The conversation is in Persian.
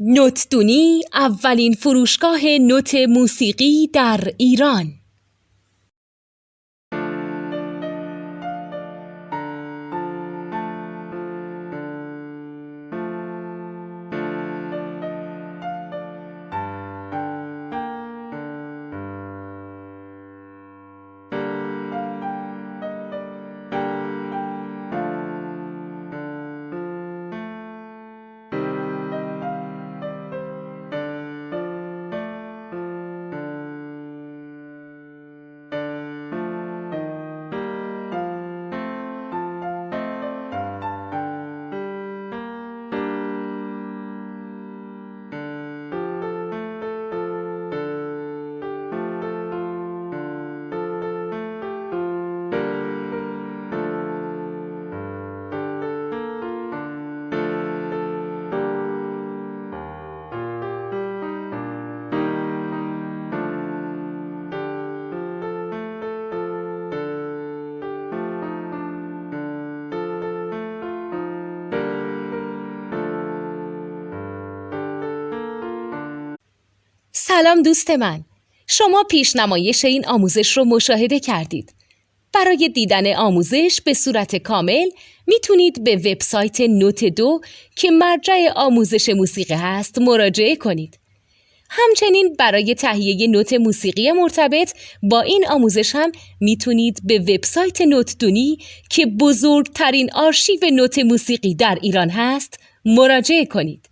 نوتدونی اولین فروشگاه نوت موسیقی در ایران. سلام دوست من، شما پیشنمایش این آموزش رو مشاهده کردید. برای دیدن آموزش به صورت کامل میتونید به وبسایت نوت2 که مرجع آموزش موسیقی هست مراجعه کنید. همچنین برای تهیه نوت موسیقی مرتبط با این آموزش هم میتونید به وبسایت نوتدونی که بزرگترین آرشیو نوت موسیقی در ایران هست مراجعه کنید.